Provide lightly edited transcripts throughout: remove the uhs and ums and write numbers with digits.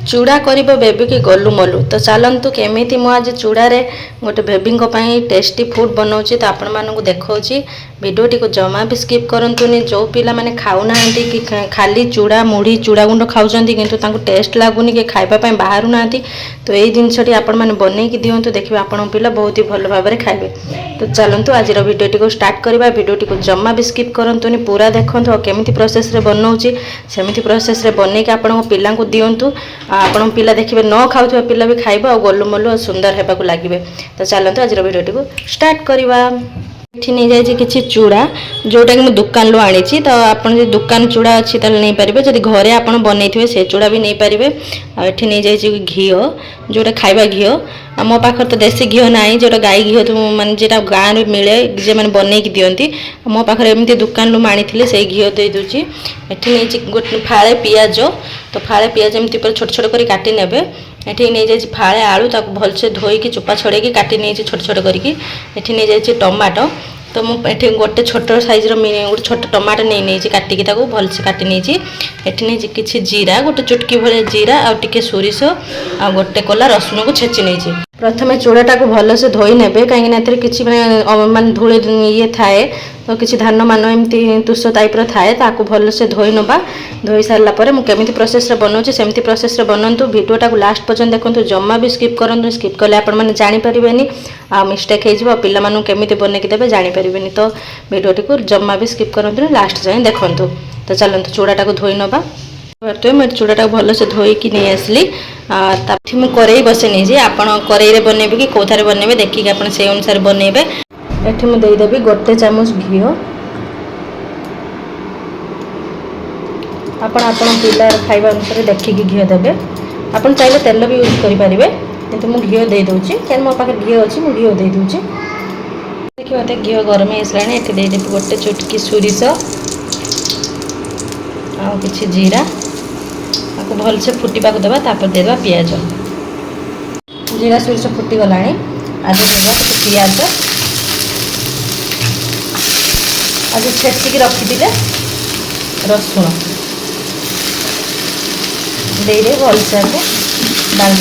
चूड़ा कर बेबी की गोलू मोलू। तो चलतु केमी मु आज चूड़े गोटे बेबी टेस्टी फूड बनाऊँगी तो आपण मानक देखा भिडियोटी को जमा भी स्किप करंतुनी। जो पिला माने खाऊना कि खाली चूड़ा मुढ़ी चूड़ा गुंड खाऊँ किंतु टेस्ट लगुनि कि खावाई बाहर ना तो यही जिनसटी आपण मैंने बनईकी दिंतु देखिए आपण पिला बहुत ही भल भाव में खाइबे। तो चलतु आज भिडियोटी को स्टार्ट करवा। भिडियोटी को जमा भी स्किप करंतुनी पूरा देखो केमी प्रोसेस रे बनाऊँगी सेमती प्रोसेस रे बनईकी आपण पिला दिंतु। आपण पिला देखिए न खाऊा पिला भी खाइबा और गोलू मोलू सुंदर होगा लगे। तो चलते आज भिडियोटी को स्टार्ट करवा। ये नहीं जाए किसी चूड़ा जोटा कि मुझे दुकान रू आनी तो आपन जो दुकान चूड़ा अच्छी ताल नहीं पारे जब घरे आप बनई से चूड़ा भी नहीं पारे। आठी नहीं जाए घी जोटा खाइबा घी मो पाखर तो देसी घी ना जोटा गाई घी तो मानने जो गाँव में मिले जे मैंने बनईकी दिंती मो पाखर एमती दुकान रू आनी से घी दे दूची। एठी नहीं गोटे फाड़े पियाज तो फाड़े पियाज एमती छोट छोट कर काटी नेबे। एठी नहीं जाए फाड़े आलू ताको भलसे धोईकी चोपा छड़ेकी काटी नहीं छोट छोट करके। एठी नहीं जाए टमाटो तो मुझे गोटे छोट साइज्र गोटे छोट टमाटो नहीं काटिकी भलसे काटी नहीं। एठी नहीं किसी जीरा गोटे चुटकी भाई जीरा आ टिके सोरिष आ गोटे कोला रसुण को छेची नहीं। प्रथम चूड़ाटा को भलसे धोई नेबे कहीं किसी माने धूल ये थाए तो किसी धान मान एमती तुष टाइप्र थाए ताकू भलसे धोई नवा। धोई सारापर मुझे प्रोसेस बनाऊँगी सेमती प्रोसेस बनातु। भिडियोटा को लास्ट पर्यंत देखो जमा भी स्किप करूँ स्किप कले आपने जानीपारे आ मिस्टेक हो पाला केमी बनईकी देवे जानीपारे। तो भिडियोटी को जमा भी स्किप करूँ लास्ट जाए देखूँ। तो चलते चूड़ाटा को धोई नवा। तो मैं चूड़ाटा भलसे धोईकी नहीं आसली मुझे कड़ई बसे नहीं आपड़ कड़ई बनइबे कि कौथारे बनइबे देखिए आप से अनुसार बनइबे। एठी मुझे देदेवी गोटे चामच घी आपण पिला खाइबा अनुसार देखिकी घी देवे। आपन चाहिए तेल भी यूज करेंगे किंतु मु घी दे दूची क्या मो पाखे घी अच्छी मुझे घी दे दूची। देखिए मत घी गरम होगा ये देदेवी गोटे चुटकी सोरिष आ कि जीरा आपको भलसे फुटा को देवा देदेवा पियाज। जीरा सोरिष फुटीगला आज पियाज आज छेचिकी रखी रसुण दे भलसे डाल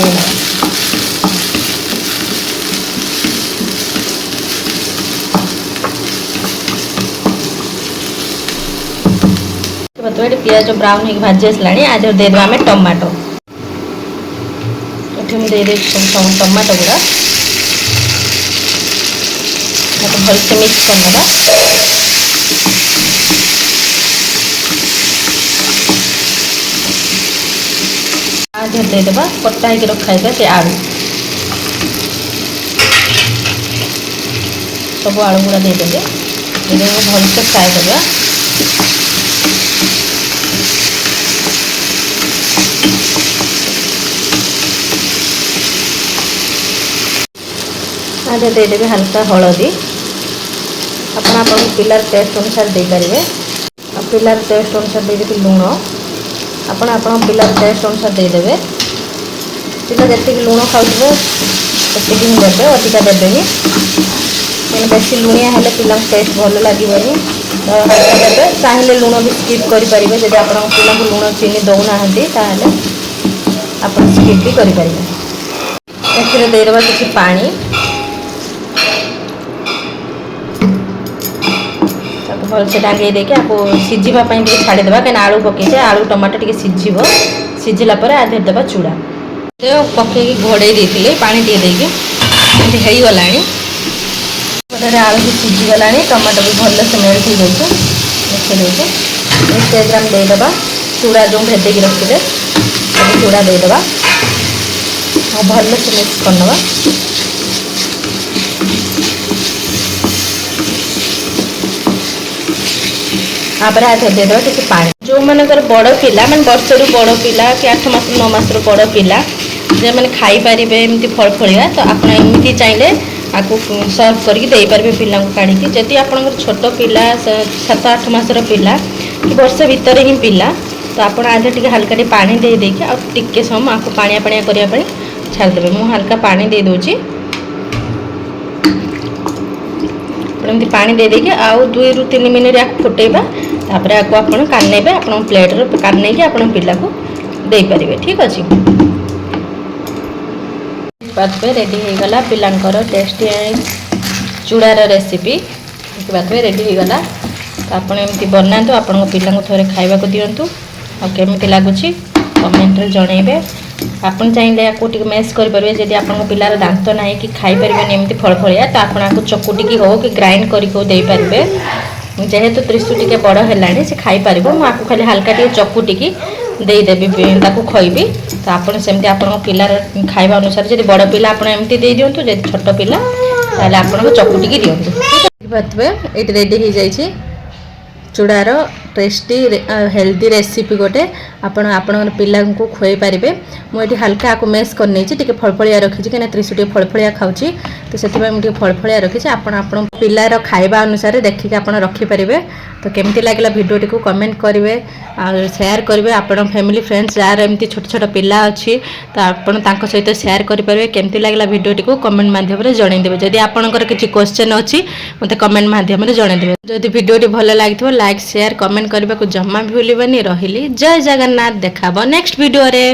ये पियाज ब्राउन हो भाजी आसला आज देदेवा आम टमाटो। ये मुझे टमाटो गुड़ा भलसे मिक्स करना। आज देदेवा कटा हो रखा से आलू सब आलू गुड़ा देदेवे भलसे फ्राए करवा। आज देदेवे हल्का हलदी आप पिलार टेस्ट अनुसार दे पारे। पिलार टेस्ट अनुसार देदेवी लुण आप पिलार टेस्ट अनुसार देदेवे। पिला जी लुण खाऊ से देते अधिका देवे कहीं बेसी लुणिया हेल्ले पिला टेस्ट भल लगे। तो हल्का देवे चाहिए लुण भी स्किप करेंगे जब आप पिला लुण चीनी दौना आप स्किप भी करेंगे। ए देदेवा किसी पानी भलसे टांगे देके आपको सीझापी छाड़ीदेवा कहीं आलू पकई आलू टमाटो टे सीझब सीझिलापर आधे देवा चूड़ा पकई घोड़े देते पानी टे देगी होगला आलू भी सीझीगला टमाटो भी भलसे मेल्ट हो गई देखिए स्टेज आम देदेवा चूड़ा जो भेदेकी रखिए सब चूड़ा देदेवा और भलसे मिक्स करनवा। आप आज देदेवा किसी पानी जो मानकर बड़ पिला मैं वर्ष रु बड़ पिला कि 8 मास 9 मास बड़ पिला जे मैंने खाई पारे एमती फल फलिया तो आप एमती चाहिए आपको सर्व करके पारे पिला काढ़ी। जदि आप छोट पिला 7-8 मासर पिला कि वर्ष भितर ही पिला तो आप आज टे हल्का पानी दे देके आके समय आपको पानिया पानिया करने छाड़देवे। मुझे हल्का पानी दे दूची एमती पानी दे देके आउ 2 ରୁ 3 मिनिट या फुटेबा तापर आपको आप कानेबे आप प्लेट काने आप पिला को दे पारे। ठीक अच्छे। देखिए रेडी हो गला पिलांकर टेस्टी चूड़ार रेसिपी देखिए रेडी हो गला। तो आपण एमती बनातु आपण पिला थोड़े खाइबा को दिंतु आ केमिति लगुच कमेंट रे जणेबे। आपन चाहिए या मेस करेंगे जदि आप पिलार दांत ना कि खाई पारे एमती फलफलिया तो आपको चकुटिकी हो कि ग्राइंड करेंगे जेहेतु त्रिशु टे बड़ है से खाई पार मुझे खाली हल्का टे चकुटिकी देदेवी खुएबी। तो आपड़ सेमती आप पिलार खाଇବା अनुसार जब बड़ पिला आप एमती दे दिंतु जब छोट पिला आप चकुटिकी दिंतु। ये रेडी हो जाए चूड़ार टेस्टी हेल्दी रेसिपी गोटे आपण पिला को खुई पारे। मुझे हल्का आपको मेस कर नहीं फलफलिया रखी कहीं त्रिशु टे फलफलिया खाऊँ तो से मुझे फलफलिया रखी आपण पिलार खाଇବା अनुसार देखिए आप रखिपारे। तो केमती लगे भिडियो टी कमेंट करेंगे शेयर करेंगे आपण फैमिली फ्रेंड्स जार एमती छोट छोट पिला अच्छी तो आपण सहित शेयर करेंगे। केमती लगे भिडियो टी कमेंट माध्यम जनईदेवे जदि आपंकर किसी क्वेश्चन अच्छी मत कमेंट माध्यम जनईदेवे। जदि भिडियो टी भल लगी लाइक शेयर कमेंट करने को जमा भी भूलनी। रही जय जगन्नाथ देखा नेक्स्ट वीडियो रे।